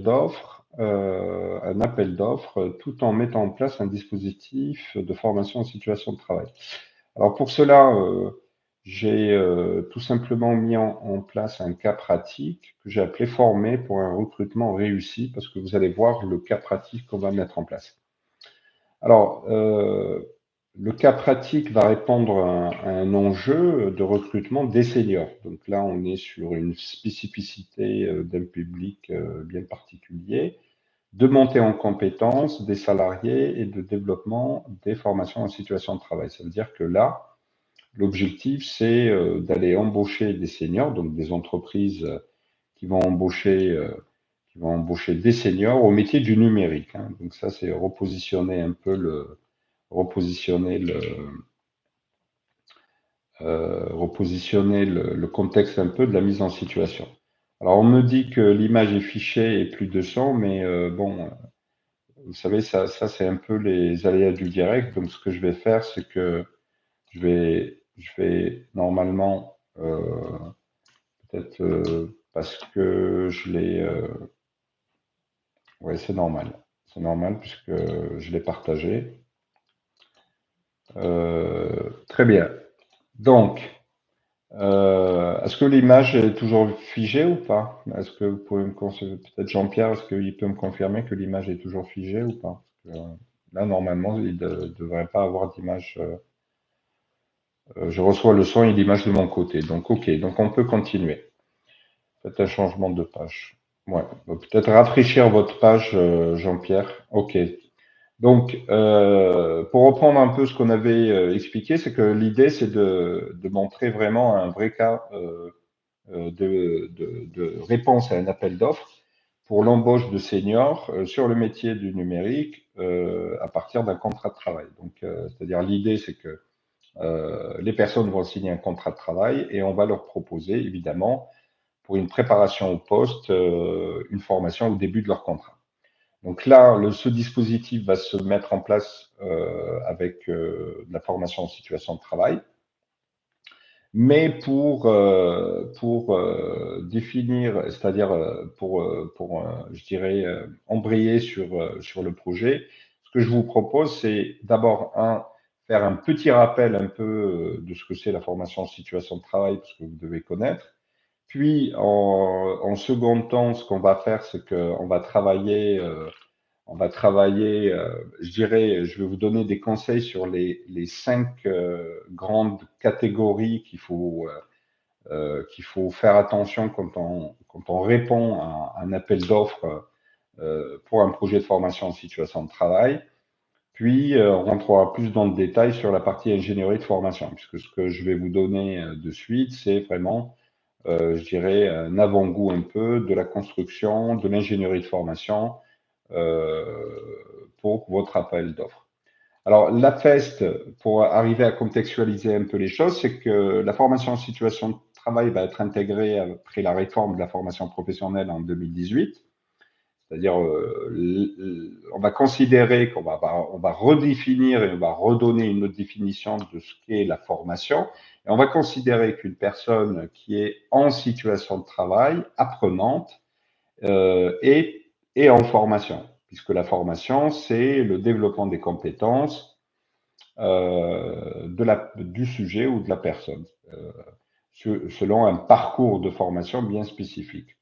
un appel d'offres, tout en mettant en place un dispositif de formation en situation de travail. Alors pour cela, j'ai tout simplement mis en place un cas pratique que j'ai appelé former pour un recrutement réussi, parce que vous allez voir le cas pratique qu'on va mettre en place. Alors, le cas pratique va répondre à un enjeu de recrutement des seniors. Donc là, on est sur une spécificité d'un public bien particulier, de montée en compétences des salariés et de développement des formations en situation de travail. Ça veut dire que là, l'objectif, c'est d'aller embaucher des seniors, donc des entreprises qui vont embaucher, des seniors au métier du numérique, hein. Donc ça, c'est repositionner un peu le contexte un peu de la mise en situation. Alors, on me dit que l'image est fichée et plus de son, mais bon, vous savez, ça c'est un peu les aléas du direct. Donc, ce que je vais faire, c'est que je vais normalement, peut-être parce que je l'ai, ouais, c'est normal puisque je l'ai partagé. Très bien. Donc, est-ce que l'image est toujours figée ou pas? Est-ce que vous pouvez peut-être Jean-Pierre, est-ce qu'il peut me confirmer que l'image est toujours figée ou pas? Parce que, là, normalement, il ne devrait pas avoir d'image. Je reçois le son et l'image de mon côté. Donc, OK. Donc, on peut continuer. Faites un changement de page. Ouais. Peut-être rafraîchir votre page, Jean-Pierre. OK. Donc, pour reprendre un peu ce qu'on avait expliqué, c'est que l'idée, c'est de montrer vraiment un vrai cas de réponse à un appel d'offres pour l'embauche de seniors sur le métier du numérique à partir d'un contrat de travail. Donc, c'est-à-dire l'idée, c'est que les personnes vont signer un contrat de travail et on va leur proposer, évidemment, pour une préparation au poste, une formation au début de leur contrat. Donc là, ce dispositif va se mettre en place avec de la formation en situation de travail, mais pour définir, c'est-à-dire je dirais, embrayer sur le projet, ce que je vous propose, c'est d'abord, faire un petit rappel un peu de ce que c'est la formation en situation de travail, parce que vous devez connaître. Puis, en second temps, ce qu'on va faire, c'est qu'on va travailler je dirais, je vais vous donner des conseils sur les 5 grandes catégories qu'il faut faire attention quand on répond à un appel d'offres pour un projet de formation en situation de travail. Puis, on rentrera plus dans le détail sur la partie ingénierie de formation, puisque ce que je vais vous donner de suite, c'est vraiment, je dirais, un avant-goût un peu de la construction, de l'ingénierie de formation pour votre appel d'offres. Alors, la FEST, pour arriver à contextualiser un peu les choses, c'est que la formation en situation de travail va être intégrée après la réforme de la formation professionnelle en 2018. C'est-à-dire, on va considérer on va redéfinir et on va redonner une autre définition de ce qu'est la formation. Et on va considérer qu'une personne qui est en situation de travail, apprenante, et en formation, puisque la formation, c'est le développement des compétences du sujet ou de la personne, selon un parcours de formation bien spécifique.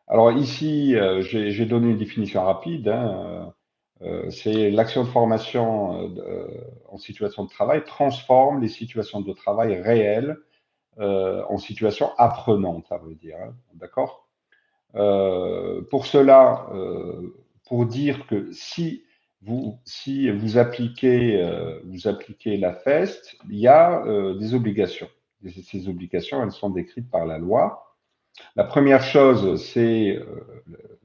Alors ici, j'ai donné une définition rapide, hein, c'est l'action de formation en situation de travail transforme les situations de travail réelles en situations apprenantes, ça veut dire, hein, d'accord? Pour cela, pour dire que si vous appliquez la FEST, il y a des obligations. Et ces obligations, elles sont décrites par la loi. La première chose, c'est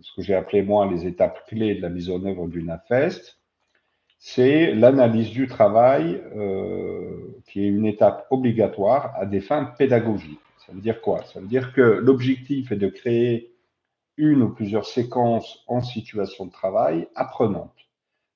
ce que j'ai appelé moi les étapes clés de la mise en œuvre d'une FEST, c'est l'analyse du travail, qui est une étape obligatoire à des fins pédagogiques. Ça veut dire quoi? Ça veut dire que l'objectif est de créer une ou plusieurs séquences en situation de travail apprenantes.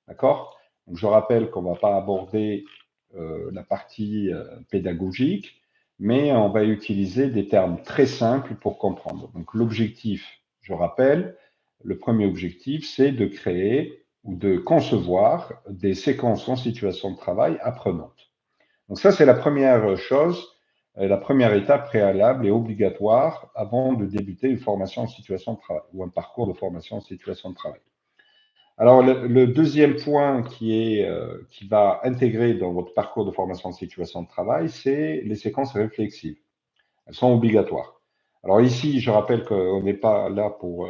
D'accord? Donc, je rappelle qu'on ne va pas aborder la partie pédagogique, mais on va utiliser des termes très simples pour comprendre. Donc, l'objectif, je rappelle, le premier objectif, c'est de créer ou de concevoir des séquences en situation de travail apprenantes. Donc ça, c'est la première chose, la première étape préalable et obligatoire avant de débuter une formation en situation de travail ou un parcours de formation en situation de travail. Alors, le deuxième point qui va intégrer dans votre parcours de formation en situation de travail, c'est les séquences réflexives. Elles sont obligatoires. Alors ici, je rappelle qu'on n'est pas là pour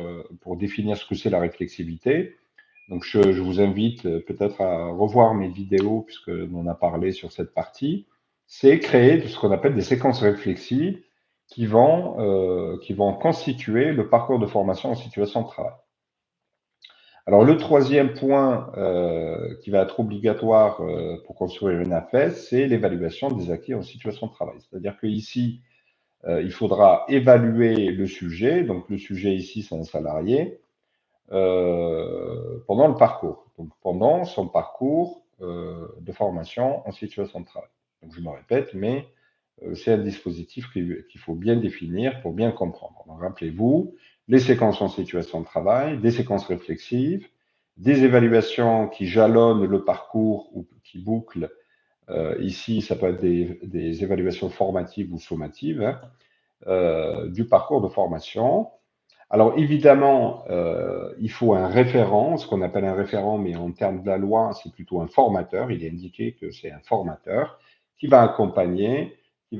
définir ce que c'est la réflexivité. Donc, je vous invite peut-être à revoir mes vidéos puisqu'on en a parlé sur cette partie. C'est créer ce qu'on appelle des séquences réflexives qui vont constituer le parcours de formation en situation de travail. Alors, le troisième point qui va être obligatoire pour construire une AFES, c'est l'évaluation des acquis en situation de travail. C'est-à-dire qu'ici, il faudra évaluer le sujet. Donc, le sujet ici, c'est un salarié pendant le parcours. Donc, pendant son parcours de formation en situation de travail. Donc, je me répète, mais c'est un dispositif qu'il faut bien définir pour bien comprendre. Donc, rappelez-vous, les séquences en situation de travail, des séquences réflexives, des évaluations qui jalonnent le parcours ou qui bouclent. Ici, ça peut être des évaluations formatives ou sommatives du parcours de formation. Alors évidemment, il faut un référent, ce qu'on appelle un référent, mais en termes de la loi, c'est plutôt un formateur. Il est indiqué que c'est un formateur qui va accompagner je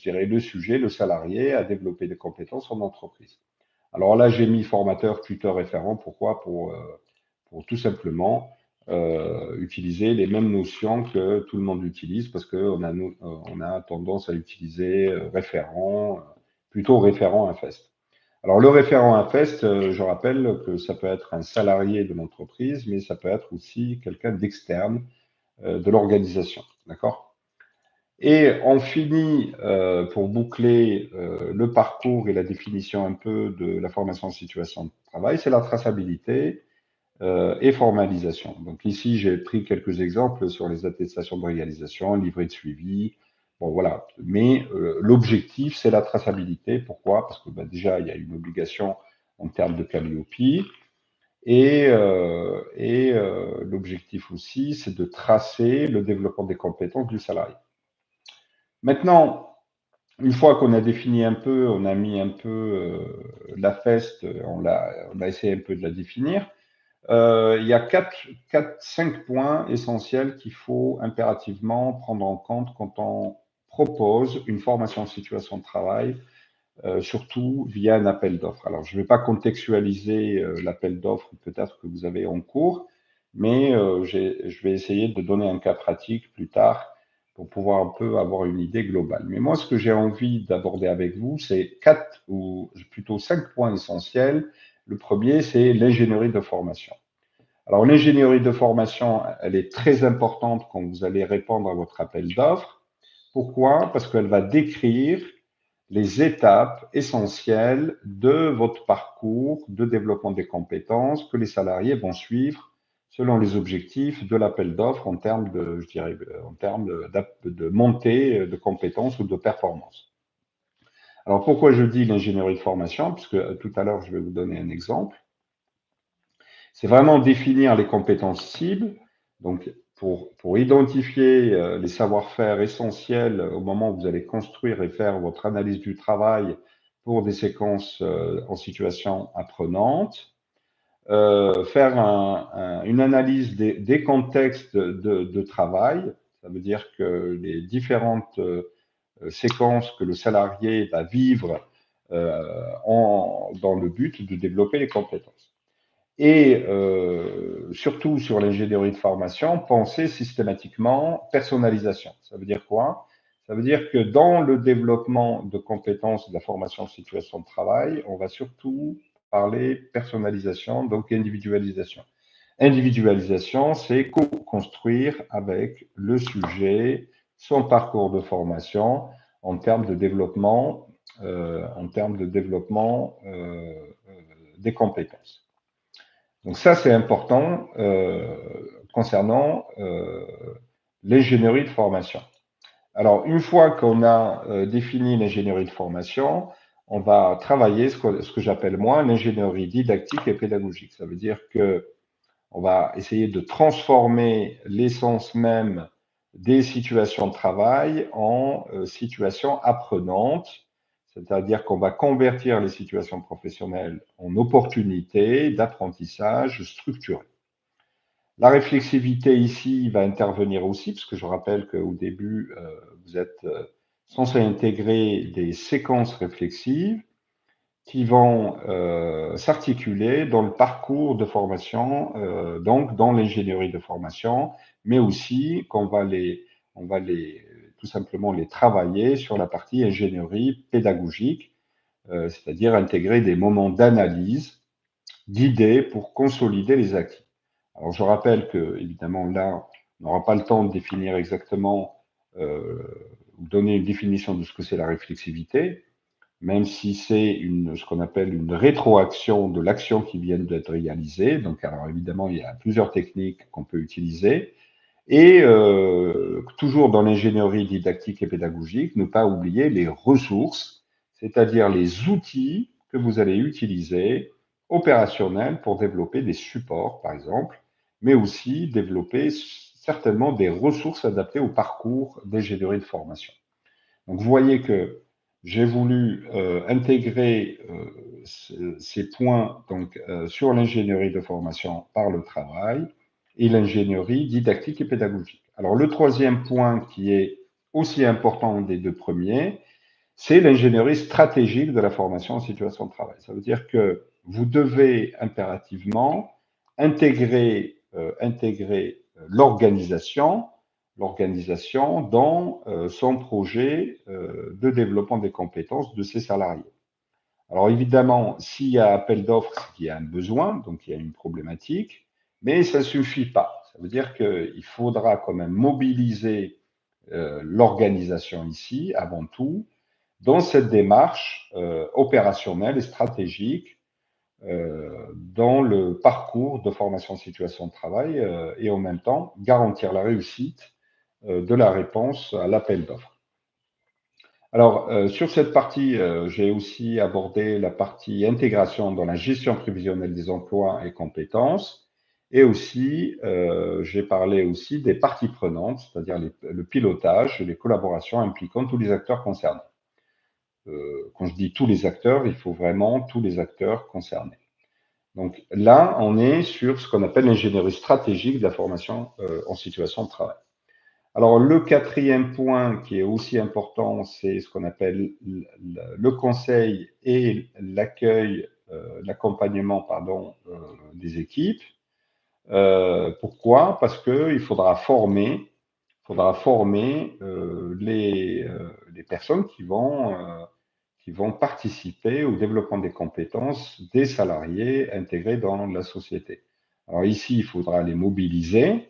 dirais, le sujet, le salarié, à développer des compétences en entreprise. Alors là, j'ai mis formateur, tuteur, référent. Pourquoi? Pour tout simplement utiliser les mêmes notions que tout le monde utilise, parce qu'on a tendance à utiliser référent, plutôt référent infest. Alors le référent infest, je rappelle que ça peut être un salarié de l'entreprise, mais ça peut être aussi quelqu'un d'externe de l'organisation. D'accord? Et on finit, pour boucler le parcours et la définition un peu de la formation en situation de travail, c'est la traçabilité et formalisation. Donc ici, j'ai pris quelques exemples sur les attestations de réalisation, livret de suivi. Bon, voilà. Mais l'objectif, c'est la traçabilité. Pourquoi? Parce que déjà, il y a une obligation en termes de calliope. Et l'objectif aussi, c'est de tracer le développement des compétences du salarié. Maintenant, une fois qu'on a défini un peu, on a mis un peu la FEST, on a essayé un peu de la définir. Il y a 5 points essentiels qu'il faut impérativement prendre en compte quand on propose une formation en situation de travail, surtout via un appel d'offres. Alors, je ne vais pas contextualiser l'appel d'offres peut-être que vous avez en cours, mais je vais essayer de donner un cas pratique plus tard pour pouvoir un peu avoir une idée globale. Mais moi, ce que j'ai envie d'aborder avec vous, c'est 4 ou plutôt 5 points essentiels. Le premier, c'est l'ingénierie de formation. Alors, l'ingénierie de formation, elle est très importante quand vous allez répondre à votre appel d'offres. Pourquoi? Parce qu'elle va décrire les étapes essentielles de votre parcours de développement des compétences que les salariés vont suivre selon les objectifs de l'appel d'offres en termes de, je dirais, en termes de montée de compétences ou de performance. Alors, pourquoi je dis l'ingénierie de formation? Puisque tout à l'heure, je vais vous donner un exemple. C'est vraiment définir les compétences cibles. Donc, pour identifier les savoir-faire essentiels au moment où vous allez construire et faire votre analyse du travail pour des séquences en situation apprenante, faire une analyse des contextes de travail. Ça veut dire que les différentes séquences que le salarié va vivre dans le but de développer les compétences. Et surtout sur l'ingénierie de formation, penser systématiquement personnalisation. Ça veut dire quoi? Ça veut dire que dans le développement de compétences de la formation en situation de travail, on va surtout parler personnalisation, donc individualisation. Individualisation, c'est co-construire avec le sujet son parcours de formation en termes de développement, des compétences. Donc ça, c'est important concernant l'ingénierie de formation. Alors, une fois qu'on a défini l'ingénierie de formation, on va travailler ce que j'appelle moi l'ingénierie didactique et pédagogique. Ça veut dire que on va essayer de transformer l'essence même des situations de travail en situations apprenantes, c'est-à-dire qu'on va convertir les situations professionnelles en opportunités d'apprentissage structurées. La réflexivité ici va intervenir aussi, parce que je rappelle qu'au début, vous êtes censé intégrer des séquences réflexives qui vont s'articuler dans le parcours de formation, donc dans l'ingénierie de formation, mais aussi on va les tout simplement les travailler sur la partie ingénierie pédagogique, c'est-à-dire intégrer des moments d'analyse, d'idées pour consolider les acquis. Alors je rappelle que évidemment là, on n'aura pas le temps de définir exactement ou donner une définition de ce que c'est la réflexivité, même si c'est ce qu'on appelle une rétroaction de l'action qui vient d'être réalisée. Donc, alors évidemment, il y a plusieurs techniques qu'on peut utiliser. Et toujours dans l'ingénierie didactique et pédagogique, ne pas oublier les ressources, c'est-à-dire les outils que vous allez utiliser opérationnels pour développer des supports, par exemple, mais aussi développer certainement des ressources adaptées au parcours d'ingénierie de formation. Donc, vous voyez que j'ai voulu intégrer ces points donc, sur l'ingénierie de formation par le travail et l'ingénierie didactique et pédagogique. Alors, le troisième point qui est aussi important des deux premiers, c'est l'ingénierie stratégique de la formation en situation de travail. Ça veut dire que vous devez impérativement intégrer l'organisation dans son projet de développement des compétences de ses salariés. Alors évidemment, s'il y a appel d'offres, c'est qu'il y a un besoin, donc il y a une problématique, mais ça ne suffit pas. Ça veut dire qu'il faudra quand même mobiliser l'organisation ici, avant tout, dans cette démarche opérationnelle et stratégique dans le parcours de formation en situation de travail et en même temps garantir la réussite de la réponse à l'appel d'offres. Alors, sur cette partie, j'ai aussi abordé la partie intégration dans la gestion prévisionnelle des emplois et compétences. Et aussi, j'ai parlé aussi des parties prenantes, c'est-à-dire le pilotage et les collaborations impliquant tous les acteurs concernés. Quand je dis tous les acteurs, il faut vraiment tous les acteurs concernés. Donc là, on est sur ce qu'on appelle l'ingénierie stratégique de la formation en situation de travail. Alors, le quatrième point qui est aussi important, c'est ce qu'on appelle le conseil et l'accueil, l'accompagnement, pardon, des équipes. Pourquoi? Parce qu'il faudra former les personnes qui vont participer au développement des compétences des salariés intégrés dans la société. Alors ici, il faudra les mobiliser.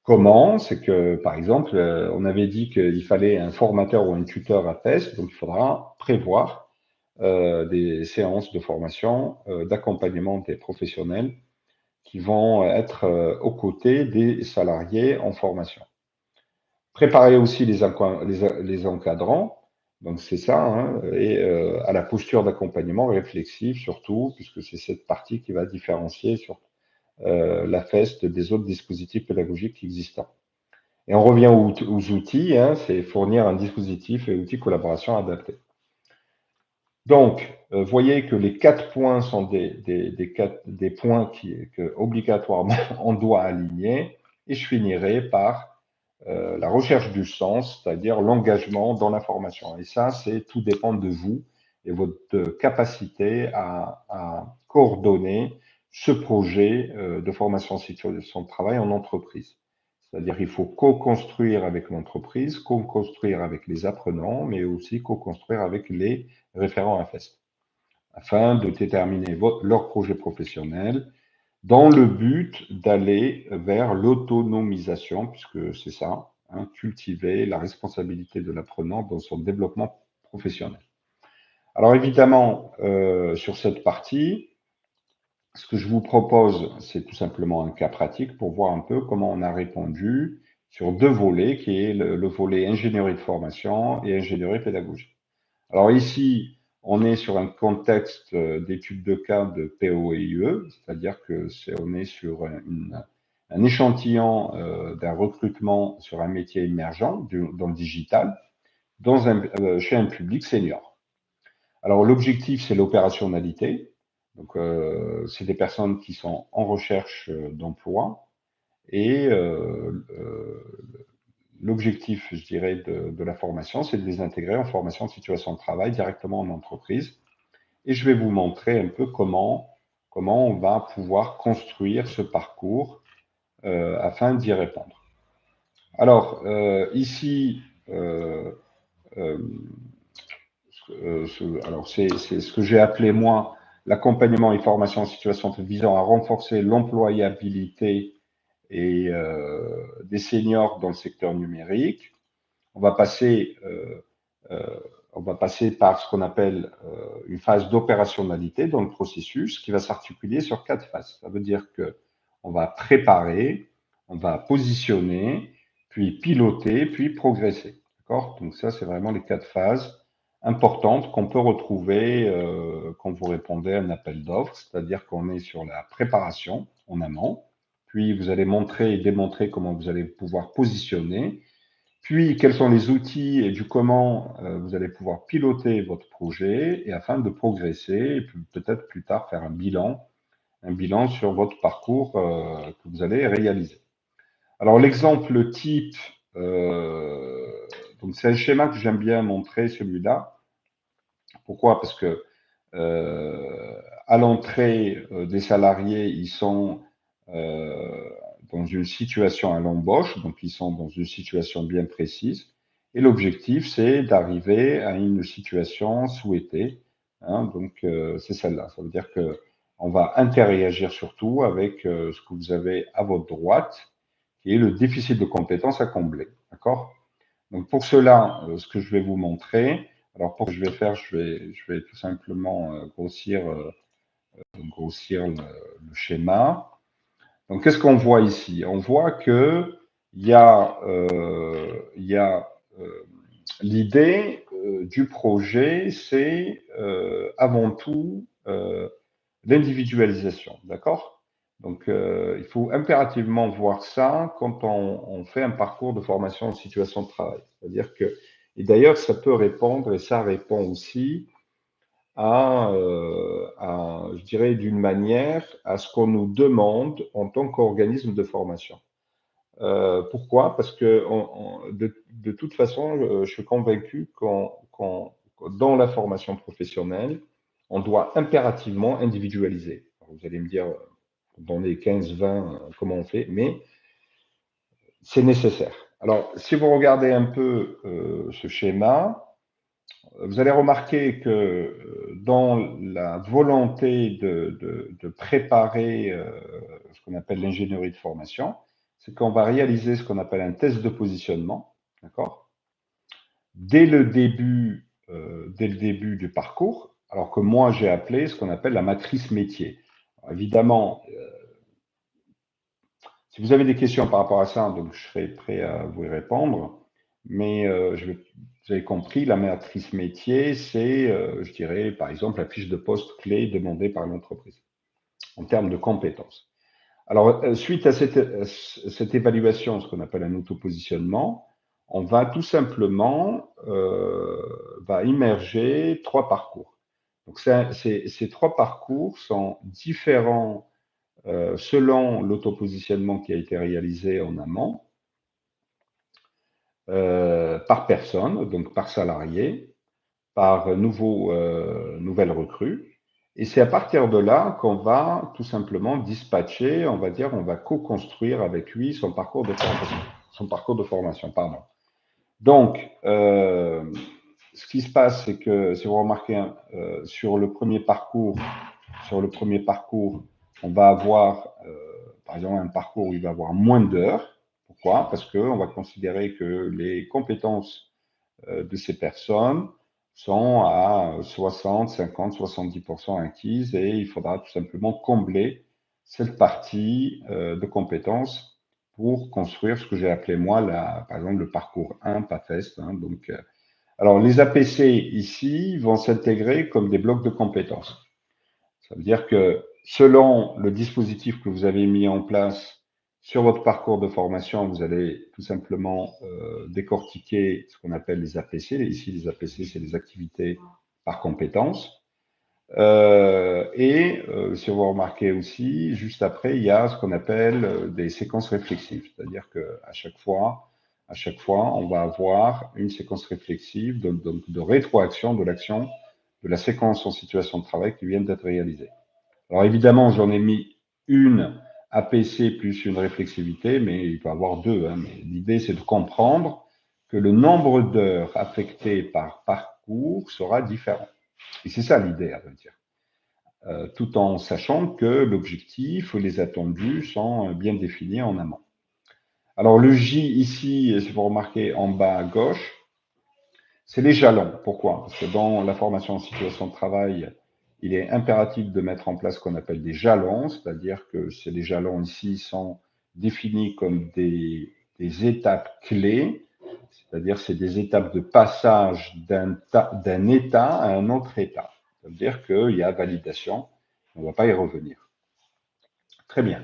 Comment? C'est que, par exemple, on avait dit qu'il fallait un formateur ou un tuteur à test, donc il faudra prévoir des séances de formation, d'accompagnement des professionnels qui vont être aux côtés des salariés en formation. Préparer aussi les encadrants, donc c'est ça, hein, et à la posture d'accompagnement réflexive surtout, puisque c'est cette partie qui va différencier sur la FEST des autres dispositifs pédagogiques existants. Et on revient aux outils, hein, c'est fournir un dispositif et outils collaboration adaptés. Donc, voyez que les 4 points sont des points que obligatoirement on doit aligner. Et je finirai par la recherche du sens, c'est-à-dire l'engagement dans la formation. Et ça, tout dépend de vous et votre capacité à coordonner ce projet de formation en situation de travail en entreprise. C'est-à-dire qu'il faut co-construire avec l'entreprise, co-construire avec les apprenants, mais aussi co-construire avec les référents AFEST, afin de déterminer leur projet professionnel dans le but d'aller vers l'autonomisation, puisque c'est ça, hein, cultiver la responsabilité de l'apprenant dans son développement professionnel. Alors évidemment, sur cette partie, ce que je vous propose, c'est tout simplement un cas pratique pour voir un peu comment on a répondu sur deux volets, qui est le volet ingénierie de formation et ingénierie pédagogique. Alors ici, On est sur un contexte d'étude de cas de POIE, c'est-à-dire que on est sur un échantillon d'un recrutement sur un métier émergent dans le digital, chez un public senior. Alors l'objectif, c'est l'opérationnalité. Donc c'est des personnes qui sont en recherche d'emploi et l'objectif, je dirais, de la formation, c'est de les intégrer en formation de situation de travail directement en entreprise. Et je vais vous montrer un peu comment on va pouvoir construire ce parcours afin d'y répondre. Alors, ici, euh, c'est ce que j'ai appelé, moi, l'accompagnement et formation en situation visant à renforcer l'employabilité et des seniors dans le secteur numérique. On va passer, on va passer par ce qu'on appelle une phase d'opérationnalité dans le processus qui va s'articuler sur 4 phases. Ça veut dire que on va préparer, on va positionner, puis piloter, puis progresser. D'accord? Donc ça, c'est vraiment les 4 phases importantes qu'on peut retrouver quand vous répondez à un appel d'offres, c'est-à-dire qu'on est sur la préparation en amont, puis vous allez montrer et démontrer comment vous allez pouvoir positionner, puis quels sont les outils et du comment vous allez pouvoir piloter votre projet et afin de progresser et peut-être plus tard faire un bilan sur votre parcours que vous allez réaliser. Alors l'exemple type, donc c'est un schéma que j'aime bien montrer, celui-là. Pourquoi? Parce que à l'entrée des salariés, ils sont dans une situation à l'embauche, donc ils sont dans une situation bien précise. Et l'objectif, c'est d'arriver à une situation souhaitée. Hein, donc c'est celle-là. Ça veut dire que on va interagir surtout avec ce que vous avez à votre droite, qui est le déficit de compétences à combler. D'accord? Donc pour cela, ce que je vais vous montrer, alors pour ce que je vais faire, je vais tout simplement grossir le schéma. Donc qu'est-ce qu'on voit ici? On voit que il y a l'idée du projet, c'est avant tout l'individualisation, d'accord? Donc, il faut impérativement voir ça quand on fait un parcours de formation en situation de travail. C'est-à-dire que, et d'ailleurs, ça peut répondre, et ça répond aussi je dirais, d'une manière à ce qu'on nous demande en tant qu'organisme de formation. Pourquoi? Parce que de toute façon, je suis convaincu dans la formation professionnelle, on doit impérativement individualiser. Alors, vous allez me dire, dans les 15-20, comment on fait? Mais c'est nécessaire. Alors, si vous regardez un peu ce schéma, vous allez remarquer que dans la volonté de préparer ce qu'on appelle l'ingénierie de formation, c'est qu'on va réaliser ce qu'on appelle un test de positionnement, d'accord? Dès le début du parcours, alors que moi j'ai appelé ce qu'on appelle la matrice métier. Alors, évidemment, si vous avez des questions par rapport à ça, donc je serai prêt à vous y répondre. Mais vous avez compris, la matrice métier, c'est, je dirais, par exemple, la fiche de poste clé demandée par l'entreprise en termes de compétences. Alors, suite à cette évaluation, ce qu'on appelle un autopositionnement, on va tout simplement va immerger 3 parcours. Donc, ces 3 parcours sont différents selon l'autopositionnement qui a été réalisé en amont, par personne, donc par salarié, par nouvelle recrue. Et c'est à partir de là qu'on va tout simplement dispatcher, on va dire, on va co-construire avec lui son parcours de formation. Pardon. Donc, ce qui se passe, c'est que si vous remarquez sur le premier parcours, on va avoir, par exemple, un parcours où il va avoir moins d'heures. Pourquoi? Parce qu'on va considérer que les compétences de ces personnes sont à 60, 50, 70% acquises et il faudra tout simplement combler cette partie de compétences pour construire ce que j'ai appelé moi, par exemple, le parcours 1, PAFEST. Hein, donc, Alors, les APC ici vont s'intégrer comme des blocs de compétences. Ça veut dire que selon le dispositif que vous avez mis en place sur votre parcours de formation, vous allez tout simplement décortiquer ce qu'on appelle les APC. Ici, les APC, c'est les activités par compétences. Si vous remarquez aussi, juste après, il y a ce qu'on appelle des séquences réflexives. C'est-à-dire qu'à chaque fois, on va avoir une séquence réflexive de rétroaction de l'action de la séquence en situation de travail qui vient d'être réalisée. Alors évidemment, j'en ai mis une APC plus une réflexivité, mais il peut y avoir deux. Hein. Mais l'idée, c'est de comprendre que le nombre d'heures affectées par parcours sera différent. Et c'est ça l'idée, à vrai dire. Tout en sachant que l'objectif, les attendus sont bien définis en amont. Alors le J ici, si vous remarquez en bas à gauche, c'est les jalons. Pourquoi? Parce que dans la formation en situation de travail, il est impératif de mettre en place ce qu'on appelle des jalons, c'est-à-dire que les jalons ici sont définis comme des étapes clés, c'est-à-dire c'est des étapes de passage d'un état à un autre état. Ça veut dire qu'il y a validation, on ne va pas y revenir. Très bien.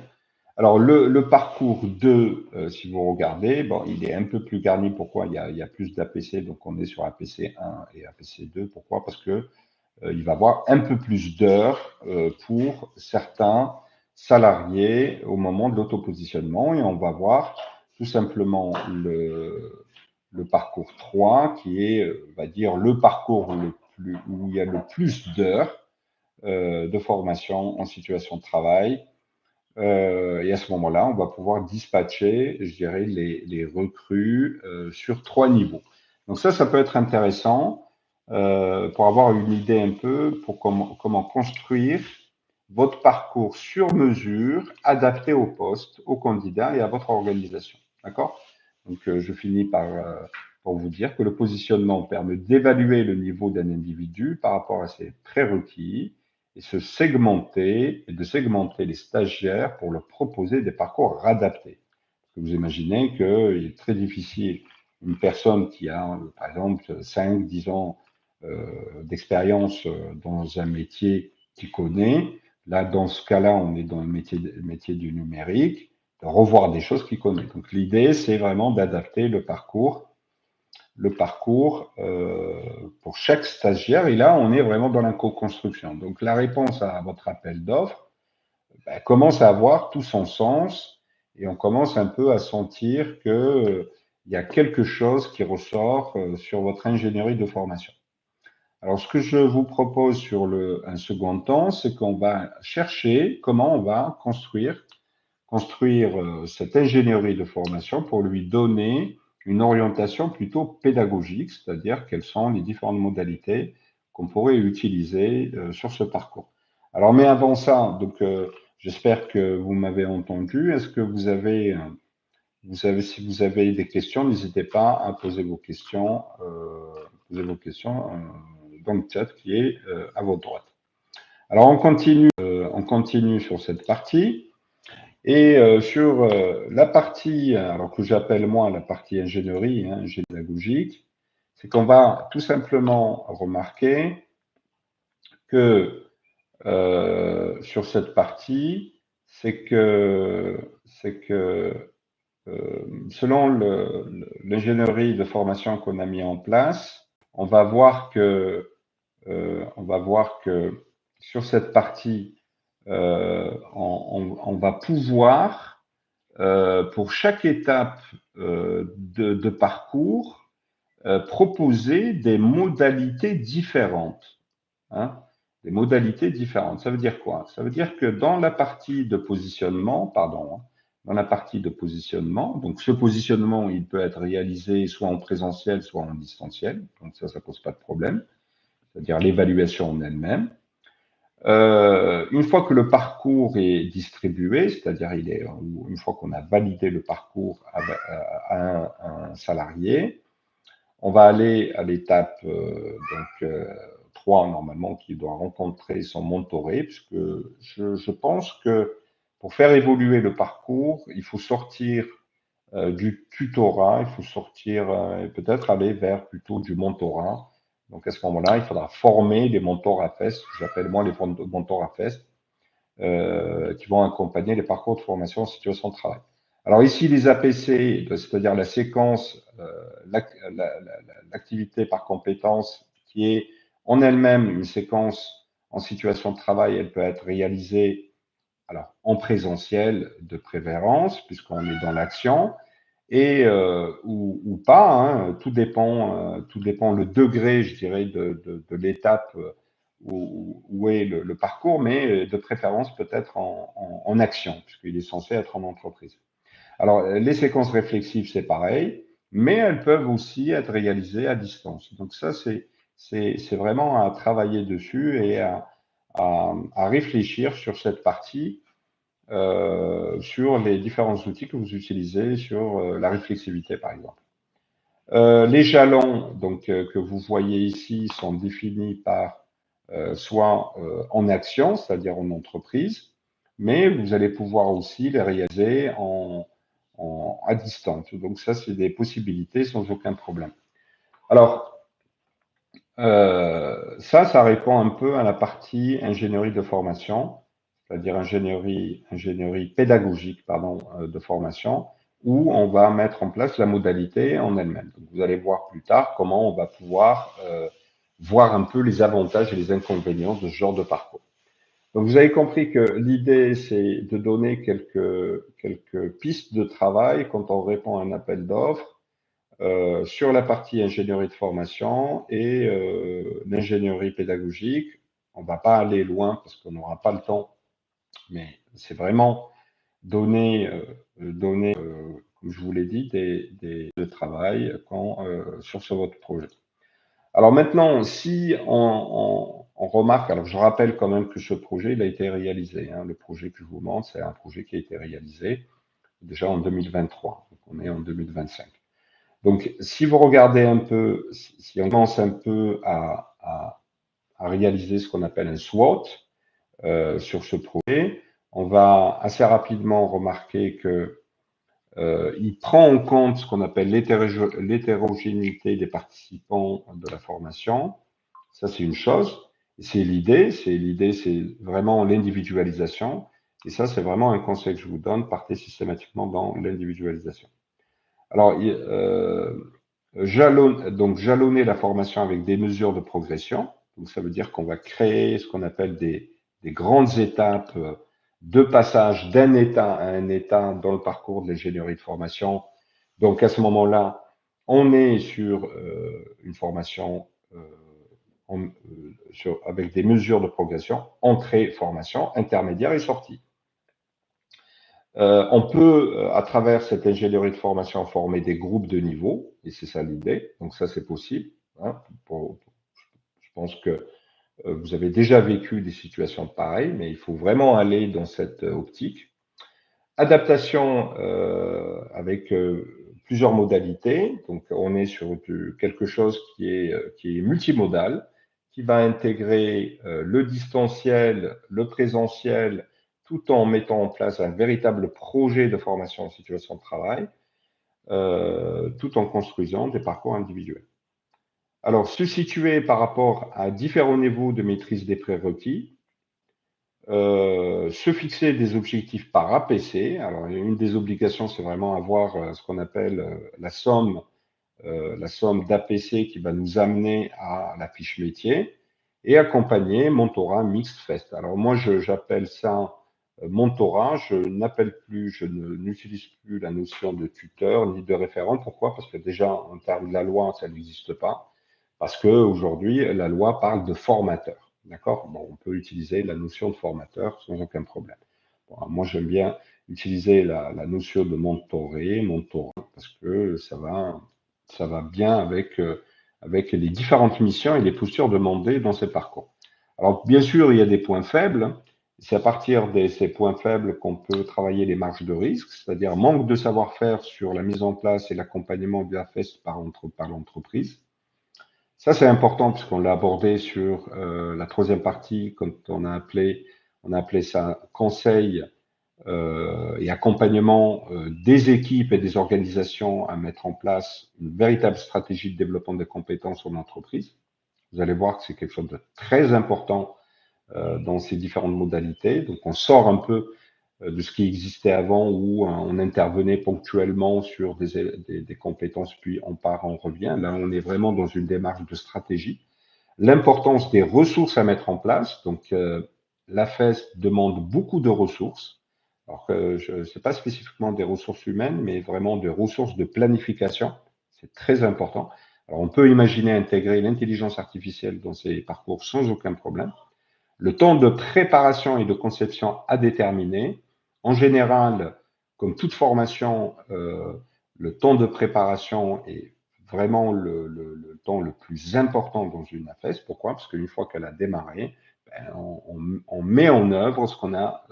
Alors, le parcours 2, si vous regardez, bon, il est un peu plus garni. Pourquoi? Il y a plus d'APC, donc on est sur APC 1 et APC 2. Pourquoi? Parce que il va y avoir un peu plus d'heures pour certains salariés au moment de l'autopositionnement et on va voir tout simplement le parcours 3 qui est, on va dire, le parcours où il y a le plus d'heures de formation en situation de travail. Et à ce moment-là, on va pouvoir dispatcher, je dirais, les recrues sur 3 niveaux. Donc ça peut être intéressant pour avoir une idée un peu pour comment construire votre parcours sur mesure, adapté au poste, au candidat et à votre organisation. D'accord? Donc je finis pour vous dire que le positionnement permet d'évaluer le niveau d'un individu par rapport à ses prérequis et de segmenter les stagiaires pour leur proposer des parcours adaptés. Vous imaginez qu'il est très difficile, une personne qui a, par exemple, 5, 10 ans d'expérience dans un métier qu'il connaît, là, dans ce cas-là, on est dans le métier du numérique, de revoir des choses qu'il connaît. Donc, l'idée, c'est vraiment d'adapter le parcours pour chaque stagiaire. Et là, on est vraiment dans la co-construction. Donc, la réponse à votre appel d'offres commence à avoir tout son sens et on commence un peu à sentir qu'il y a quelque chose qui ressort sur votre ingénierie de formation. Alors, ce que je vous propose sur un second temps, c'est qu'on va chercher comment on va construire cette ingénierie de formation pour lui donner une orientation plutôt pédagogique, c'est-à-dire quelles sont les différentes modalités qu'on pourrait utiliser sur ce parcours. Alors, mais avant ça, donc j'espère que vous m'avez entendu. Est-ce que si vous avez des questions, n'hésitez pas à poser vos questions, dans le chat qui est à votre droite. Alors, on continue sur cette partie. Et sur la partie, alors que j'appelle moi la partie ingénierie, hein, pédagogique, c'est qu'on va tout simplement remarquer que sur cette partie, c'est que selon l'ingénierie de formation qu'on a mis en place, on va voir que sur cette partie, on va pouvoir, pour chaque étape de parcours, proposer des modalités différentes. Hein, des modalités différentes. Ça veut dire quoi? Ça veut dire que dans la partie de positionnement, donc ce positionnement, il peut être réalisé soit en présentiel, soit en distanciel. Donc ça pose pas de problème. C'est-à-dire l'évaluation en elle-même. Une fois que le parcours est distribué, c'est-à-dire une fois qu'on a validé le parcours à un salarié, on va aller à l'étape 3 normalement qui doit rencontrer son mentoré, puisque je pense que pour faire évoluer le parcours, il faut sortir du tutorat, il faut sortir et peut-être aller vers plutôt du mentorat. Donc à ce moment-là, il faudra former les mentors à FEST, que j'appelle moi les mentors à FEST, qui vont accompagner les parcours de formation en situation de travail. Alors ici, les APC, c'est-à-dire la séquence, l'activité par compétence, qui est en elle-même une séquence en situation de travail, elle peut être réalisée alors en présentiel de préférence, puisqu'on est dans l'action, et ou pas, hein, tout dépend le degré, je dirais, de l'étape où est le parcours, mais de préférence peut-être en action, puisqu'il est censé être en entreprise. Alors, les séquences réflexives, c'est pareil, mais elles peuvent aussi être réalisées à distance. Donc ça, c'est vraiment à travailler dessus et à réfléchir sur cette partie, sur les différents outils que vous utilisez, sur la réflexivité, par exemple. Les jalons donc, que vous voyez ici sont définis par soit en action, c'est-à-dire en entreprise, mais vous allez pouvoir aussi les réaliser à distance. Donc ça, c'est des possibilités sans aucun problème. Alors, ça répond un peu à la partie ingénierie de formation, c'est-à-dire ingénierie pédagogique, pardon, de formation, où on va mettre en place la modalité en elle-même. Donc, vous allez voir plus tard comment on va pouvoir voir un peu les avantages et les inconvénients de ce genre de parcours. Donc, vous avez compris que l'idée, c'est de donner quelques pistes de travail quand on répond à un appel d'offres sur la partie ingénierie de formation et l'ingénierie pédagogique. On ne va pas aller loin parce qu'on n'aura pas le temps, mais c'est vraiment donner, comme je vous l'ai dit, de travail sur votre projet. Alors maintenant, si on remarque, alors je rappelle quand même que ce projet, il a été réalisé. Hein, le projet que je vous montre, c'est un projet qui a été réalisé déjà en 2023. Donc on est en 2025. Donc, si vous regardez un peu, si on commence un peu à réaliser ce qu'on appelle un SWOT sur ce projet, on va assez rapidement remarquer que il prend en compte ce qu'on appelle l'hétérogénéité des participants de la formation. Ça, c'est une chose. C'est l'idée, c'est vraiment l'individualisation. Et ça, c'est vraiment un conseil que je vous donne, partez systématiquement dans l'individualisation. Alors, jalonner la formation avec des mesures de progression. Donc, ça veut dire qu'on va créer ce qu'on appelle des grandes étapes de passage d'un état à un état dans le parcours de l'ingénierie de formation. Donc, à ce moment-là, on est sur une formation avec des mesures de progression, entrée, formation, intermédiaire et sortie. On peut, à travers cette ingénierie de formation, former des groupes de niveau, et c'est ça l'idée. Donc ça, c'est possible. Hein, je pense que vous avez déjà vécu des situations pareilles, mais il faut vraiment aller dans cette optique. Adaptation avec plusieurs modalités. Donc on est sur quelque chose qui est multimodal, qui va intégrer le distanciel, le présentiel, tout en mettant en place un véritable projet de formation en situation de travail, tout en construisant des parcours individuels. Alors, se situer par rapport à différents niveaux de maîtrise des prérequis, se fixer des objectifs par APC. Alors, une des obligations, c'est vraiment avoir ce qu'on appelle la somme d'APC qui va nous amener à la fiche métier et accompagner mentorat mixte fest. Alors moi, j'appelle ça mentorat. Je n'utilise plus la notion de tuteur ni de référent. Pourquoi? Parce que déjà, en termes de la loi, ça n'existe pas. Parce qu'aujourd'hui, la loi parle de formateur. D'accord? Bon, on peut utiliser la notion de formateur sans aucun problème. Bon, moi, j'aime bien utiliser la notion de mentorant, parce que ça va bien avec les différentes missions et les postures demandées dans ces parcours. Alors, bien sûr, il y a des points faibles. C'est à partir de ces points faibles qu'on peut travailler les marges de risque, c'est-à-dire manque de savoir-faire sur la mise en place et l'accompagnement de la FEST par l'entreprise. Ça, c'est important puisqu'on l'a abordé sur la troisième partie quand on a appelé ça conseil et accompagnement des équipes et des organisations à mettre en place une véritable stratégie de développement des compétences en entreprise. Vous allez voir que c'est quelque chose de très important dans ces différentes modalités. Donc, on sort un peu de ce qui existait avant où on intervenait ponctuellement sur des compétences, puis on part, on revient. Là, on est vraiment dans une démarche de stratégie. L'importance des ressources à mettre en place. Donc, l'AFES demande beaucoup de ressources. Alors que je sais pas spécifiquement des ressources humaines, mais vraiment des ressources de planification. C'est très important. Alors, on peut imaginer intégrer l'intelligence artificielle dans ces parcours sans aucun problème. Le temps de préparation et de conception à déterminer. En général, comme toute formation, le temps de préparation est vraiment le temps le plus important dans une AFES. Pourquoi? Parce qu'une fois qu'elle a démarré, ben, on met en œuvre ce qu'on a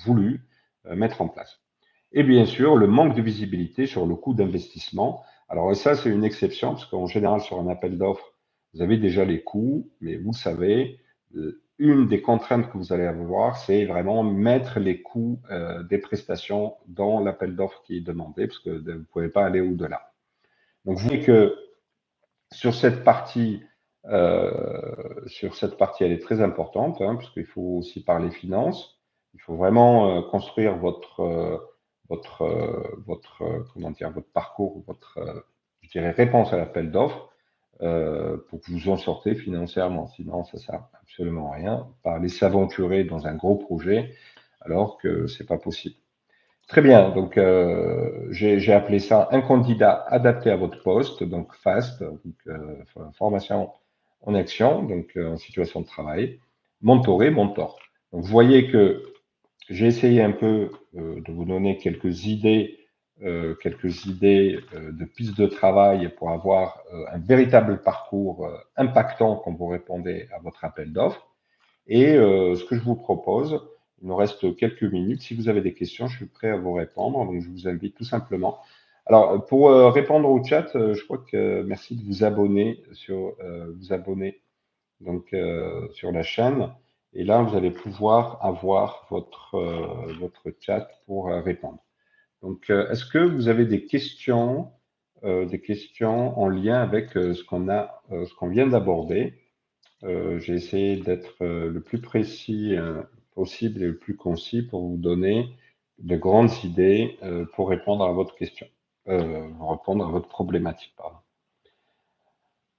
voulu mettre en place. Et bien sûr, le manque de visibilité sur le coût d'investissement. Alors ça, c'est une exception, parce qu'en général, sur un appel d'offres, vous avez déjà les coûts, mais vous savez, une des contraintes que vous allez avoir, c'est vraiment mettre les coûts des prestations dans l'appel d'offres qui est demandé, parce que vous ne pouvez pas aller au-delà. Donc, vous voyez que sur cette partie, elle est très importante, hein, parce qu'il faut aussi parler finances. Il faut vraiment construire votre parcours, je dirais, réponse à l'appel d'offres pour que vous en sortez financièrement. Sinon, ça sert absolument à rien. Pas aller s'aventurer dans un gros projet alors que c'est pas possible. Très bien. Donc, j'ai appelé ça un candidat adapté à votre poste, donc FAST, donc, formation en action, donc en situation de travail, mentoré, mentor. Donc, vous voyez que j'ai essayé un peu de vous donner quelques idées de pistes de travail pour avoir un véritable parcours impactant quand vous répondez à votre appel d'offres. Et ce que je vous propose, il nous reste quelques minutes. Si vous avez des questions, je suis prêt à vous répondre. Donc, je vous invite tout simplement. Alors, pour répondre au chat, je crois que merci de vous abonner donc sur la chaîne. Et là, vous allez pouvoir avoir votre chat pour répondre. Donc, est-ce que vous avez des questions en lien avec ce qu'on vient d'aborder? J'ai essayé d'être le plus précis possible et le plus concis pour vous donner de grandes idées pour répondre à votre question, répondre à votre problématique, pardon.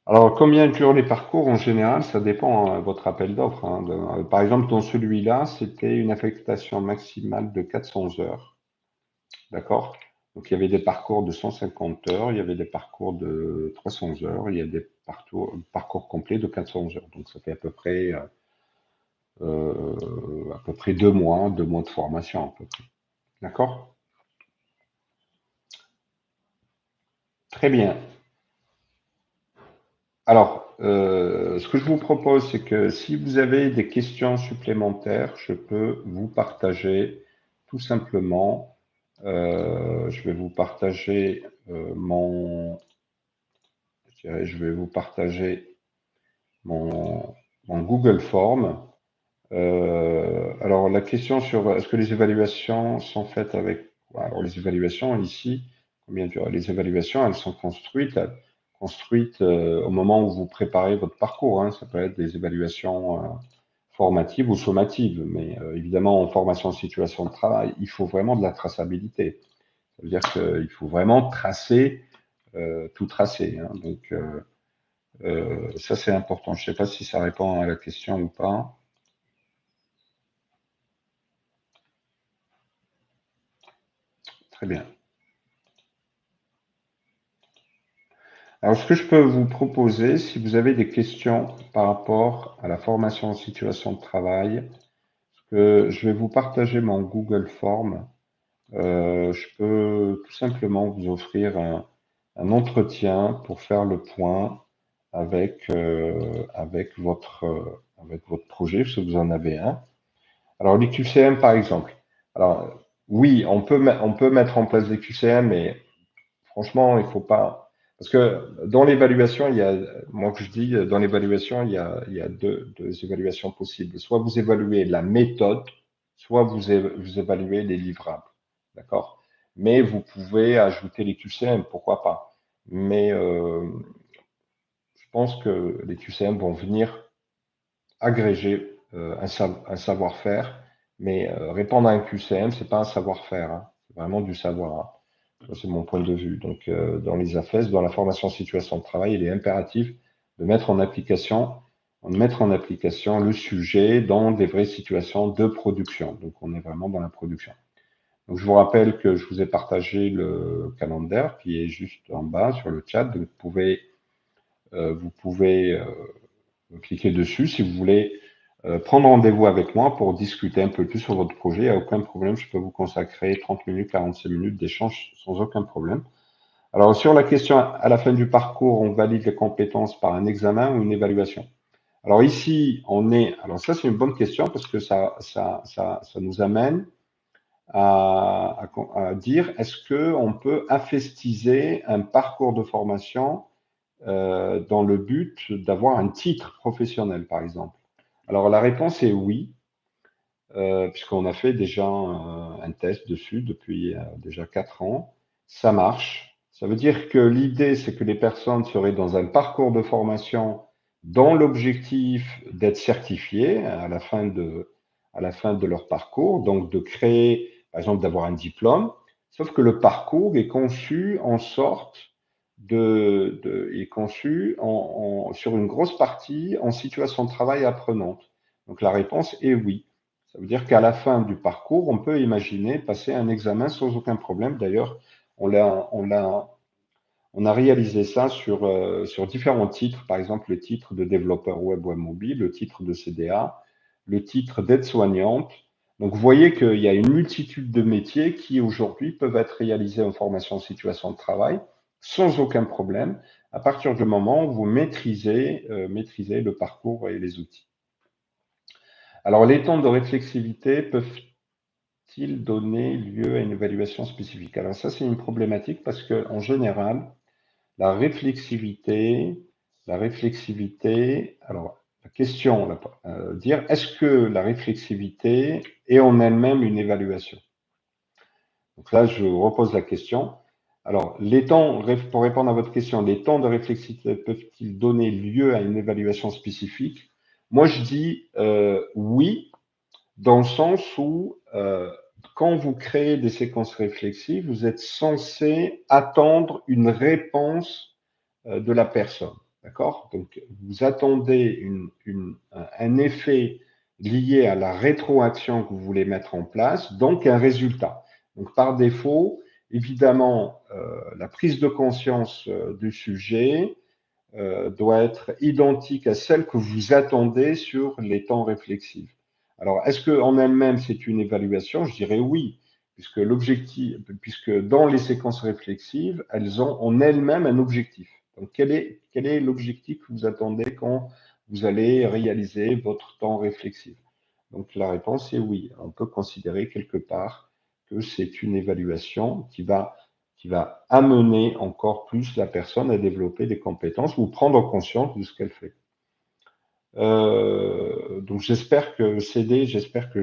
Alors, combien durent les parcours? En général, ça dépend de votre appel d'offres. Hein, par exemple, dans celui-là, c'était une affectation maximale de 400 heures. D'accord? Donc, il y avait des parcours de 150 heures, il y avait des parcours de 300 heures, il y a des parcours complets de 400 heures. Donc, ça fait à peu près 2 mois, 2 mois de formation à peu près. D'accord? Très bien. Alors, ce que je vous propose, c'est que si vous avez des questions supplémentaires, je peux vous partager tout simplement, je vais vous partager je vais vous partager mon Google Form. Alors, la question sur est-ce que les évaluations sont faites avec. Alors, les évaluations ici, les évaluations, elles sont construites au moment où vous préparez votre parcours. Hein. Ça peut être des évaluations formatives ou sommatives, mais évidemment, en formation en situation de travail, il faut vraiment de la traçabilité. Ça veut dire qu'il faut vraiment tout tracer. Hein. Donc, ça, c'est important. Je ne sais pas si ça répond à la question ou pas. Très bien. Alors, ce que je peux vous proposer, si vous avez des questions par rapport à la formation en situation de travail, que je vais vous partager mon Google Form. Je peux tout simplement vous offrir un entretien pour faire le point avec votre projet, si vous en avez un. Alors, les QCM, par exemple. Alors, oui, on peut mettre en place des QCM, mais franchement, il faut pas. Parce que dans l'évaluation, moi que je dis, dans l'évaluation, il y a deux évaluations possibles. Soit vous évaluez la méthode, soit vous évaluez les livrables. D'accord? Mais vous pouvez ajouter les QCM, pourquoi pas. Mais je pense que les QCM vont venir agréger un savoir-faire, mais répondre à un QCM, c'est pas un savoir-faire, hein, c'est vraiment du savoir. Hein. C'est mon point de vue. Donc, dans les AFES, dans la formation situation de travail, il est impératif de mettre en application, le sujet dans des vraies situations de production. Donc, on est vraiment dans la production. Donc, je vous rappelle que je vous ai partagé le calendrier qui est juste en bas sur le chat. Donc, vous pouvez cliquer dessus si vous voulez prendre rendez-vous avec moi pour discuter un peu plus sur votre projet. Il n'y a aucun problème, je peux vous consacrer 30 minutes, 45 minutes d'échange sans aucun problème. Alors, sur la question à la fin du parcours, on valide les compétences par un examen ou une évaluation. Alors ici, alors ça c'est une bonne question parce que ça nous amène à dire est-ce qu'on peut infestiser un parcours de formation dans le but d'avoir un titre professionnel, par exemple? Alors la réponse est oui, puisqu'on a fait déjà un test dessus depuis déjà 4 ans. Ça marche. Ça veut dire que l'idée, c'est que les personnes seraient dans un parcours de formation dans l'objectif d'être certifiées à la fin de leur parcours, donc de créer, par exemple, d'avoir un diplôme. Sauf que le parcours est conçu en sorte est conçu sur une grosse partie en situation de travail apprenante. Donc la réponse est oui. Ça veut dire qu'à la fin du parcours, on peut imaginer passer un examen sans aucun problème. D'ailleurs, on a réalisé ça sur différents titres, par exemple le titre de développeur web ou mobile, le titre de CDA, le titre d'aide-soignante. Donc, vous voyez qu'il y a une multitude de métiers qui aujourd'hui peuvent être réalisés en formation en situation de travail sans aucun problème à partir du moment où vous maîtrisez le parcours et les outils. Alors, les temps de réflexivité peuvent-ils donner lieu à une évaluation spécifique? Alors, ça, c'est une problématique parce qu'en général, la réflexivité, alors la question, dire est-ce que la réflexivité est en elle-même une évaluation? Donc là, je repose la question. Alors, pour répondre à votre question, les temps de réflexivité peuvent-ils donner lieu à une évaluation spécifique? Moi, je dis oui, dans le sens où quand vous créez des séquences réflexives, vous êtes censé attendre une réponse de la personne. D'accord? Donc, vous attendez un effet lié à la rétroaction que vous voulez mettre en place, donc un résultat. Donc, par défaut, évidemment, la prise de conscience du sujet doit être identique à celle que vous attendez sur les temps réflexifs. Alors, est-ce qu'en elle-même, c'est une évaluation? Je dirais oui, puisque dans les séquences réflexives, elles ont en elles-mêmes un objectif. Donc, quel est l'objectif que vous attendez quand vous allez réaliser votre temps réflexif? Donc, la réponse est oui. On peut considérer quelque part que c'est une évaluation qui va amener encore plus la personne à développer des compétences ou prendre conscience de ce qu'elle fait. Donc j'espère que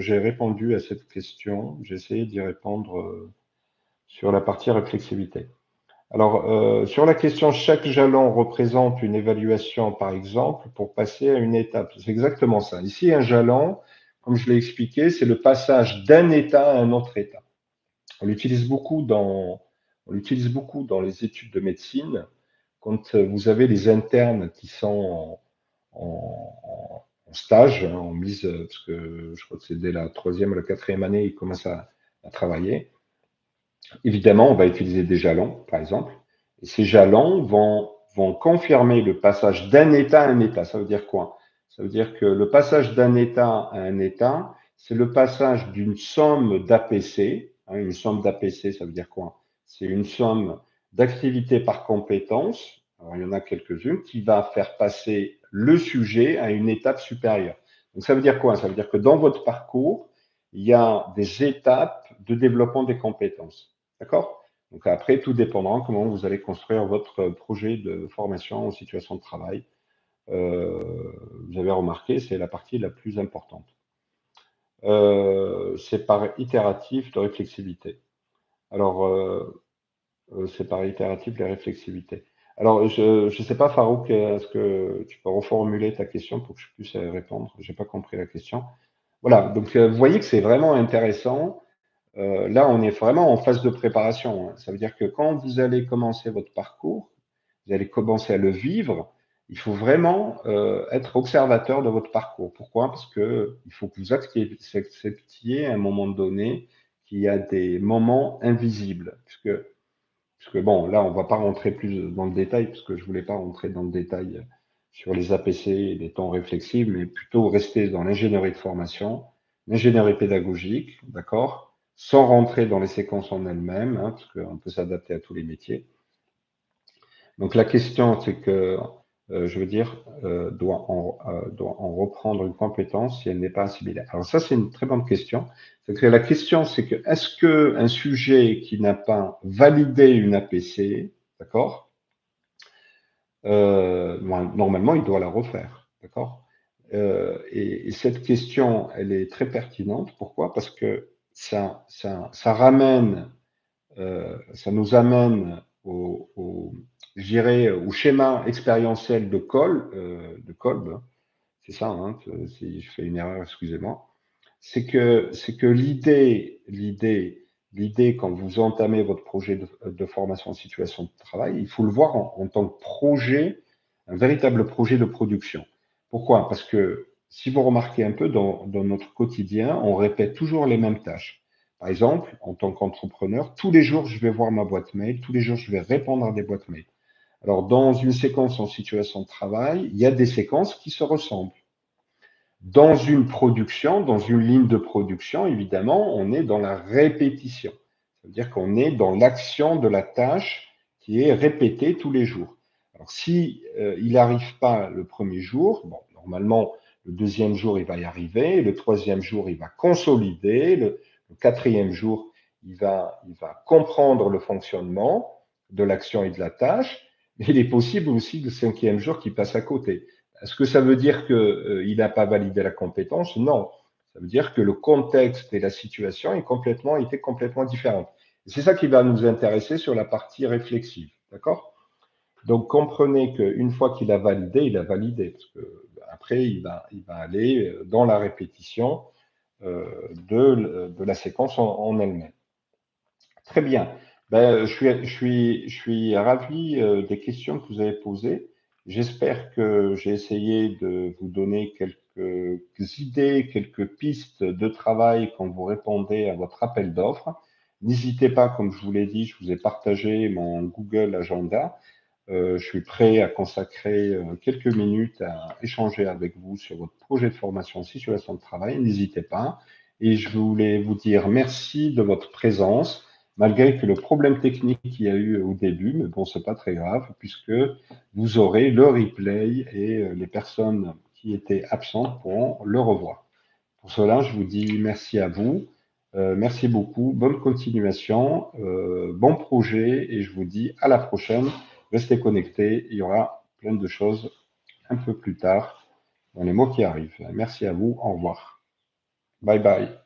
j'ai répondu à cette question. J'ai essayé d'y répondre sur la partie réflexivité. Alors, sur la question, chaque jalon représente une évaluation, par exemple, pour passer à une étape. C'est exactement ça. Ici, un jalon, comme je l'ai expliqué, c'est le passage d'un état à un autre état. On l'utilise beaucoup dans les études de médecine quand vous avez les internes qui sont en stage, en mise, parce que je crois que c'est dès la 3e ou la 4e année, ils commencent à travailler. Évidemment, on va utiliser des jalons, par exemple, et ces jalons vont confirmer le passage d'un état à un état. Ça veut dire quoi? Ça veut dire que le passage d'un état à un état, c'est le passage d'une somme d'APC. Une somme d'APC, ça veut dire quoi? C'est une somme d'activités par compétence. Alors, il y en a quelques-unes qui va faire passer le sujet à une étape supérieure. Donc, ça veut dire quoi? Ça veut dire que dans votre parcours, il y a des étapes de développement des compétences. D'accord? Donc après, tout dépendra comment vous allez construire votre projet de formation en situation de travail. Vous avez remarqué, c'est la partie la plus importante. c'est par itératif de réflexivité. Alors, c'est par itératif de réflexivité. Alors, je ne sais pas, Farouk, est-ce que tu peux reformuler ta question pour que je puisse répondre? J'ai pas compris la question. Voilà, donc vous voyez que c'est vraiment intéressant. Là, on est vraiment en phase de préparation, hein. Ça veut dire que quand vous allez commencer votre parcours, vous allez commencer à le vivre, il faut vraiment être observateur de votre parcours. Pourquoi? Parce que il faut que vous acceptiez à un moment donné qu'il y a des moments invisibles. Puisque bon, là, on ne va pas rentrer plus dans le détail, parce que je ne voulais pas rentrer dans le détail sur les APC et les temps réflexifs, mais plutôt rester dans l'ingénierie de formation, l'ingénierie pédagogique, d'accord, sans rentrer dans les séquences en elles-mêmes, hein, parce qu'on peut s'adapter à tous les métiers. Donc la question, c'est que, je veux dire, doit en reprendre une compétence si elle n'est pas assimilée. Alors ça, c'est une très bonne question. C'est que la question, c'est que est-ce que un sujet qui n'a pas validé une APC, d'accord, normalement, il doit la refaire, d'accord. Et cette question, elle est très pertinente. Pourquoi? Parce que ça ramène ça nous amène je dirais, au schéma expérientiel de Kolb, hein. C'est ça, hein, si je fais une erreur, excusez-moi. C'est que l'idée, quand vous entamez votre projet de formation en situation de travail, il faut le voir en tant que projet, un véritable projet de production. Pourquoi? Parce que si vous remarquez un peu dans notre quotidien, on répète toujours les mêmes tâches. Par exemple, en tant qu'entrepreneur, tous les jours, je vais voir ma boîte mail, tous les jours, je vais répondre à des boîtes mail. Alors, dans une séquence en situation de travail, il y a des séquences qui se ressemblent. Dans une production, dans une ligne de production, évidemment, on est dans la répétition. Ça veut dire qu'on est dans l'action de la tâche qui est répétée tous les jours. Alors, si il n'arrive pas le premier jour, bon, normalement, le deuxième jour, il va y arriver, le troisième jour, il va consolider, le quatrième jour, il va comprendre le fonctionnement de l'action et de la tâche, mais il est possible aussi le cinquième jour qui passe à côté. Est-ce que ça veut dire qu'il n'a pas validé la compétence? Non. Ça veut dire que le contexte et la situation étaient complètement différentes. C'est ça qui va nous intéresser sur la partie réflexive. D'accord? Donc, comprenez qu'une fois qu'il a validé, il a validé. Parce que après, il va aller dans la répétition de la séquence en elle-même. Très bien. Ben, je suis ravi des questions que vous avez posées. J'espère que j'ai essayé de vous donner quelques idées, quelques pistes de travail quand vous répondez à votre appel d'offres. N'hésitez pas, comme je vous l'ai dit, je vous ai partagé mon Google Agenda. Je suis prêt à consacrer quelques minutes à échanger avec vous sur votre projet de formation en situation de travail. N'hésitez pas. Et je voulais vous dire merci de votre présence, malgré que le problème technique qu'il y a eu au début, mais bon, c'est pas très grave, puisque vous aurez le replay et les personnes qui étaient absentes pourront le revoir. Pour cela, je vous dis merci à vous. Merci beaucoup. Bonne continuation. Bon projet et je vous dis à la prochaine. Restez connectés. Il y aura plein de choses un peu plus tard dans les mois qui arrivent. Merci à vous. Au revoir. Bye bye.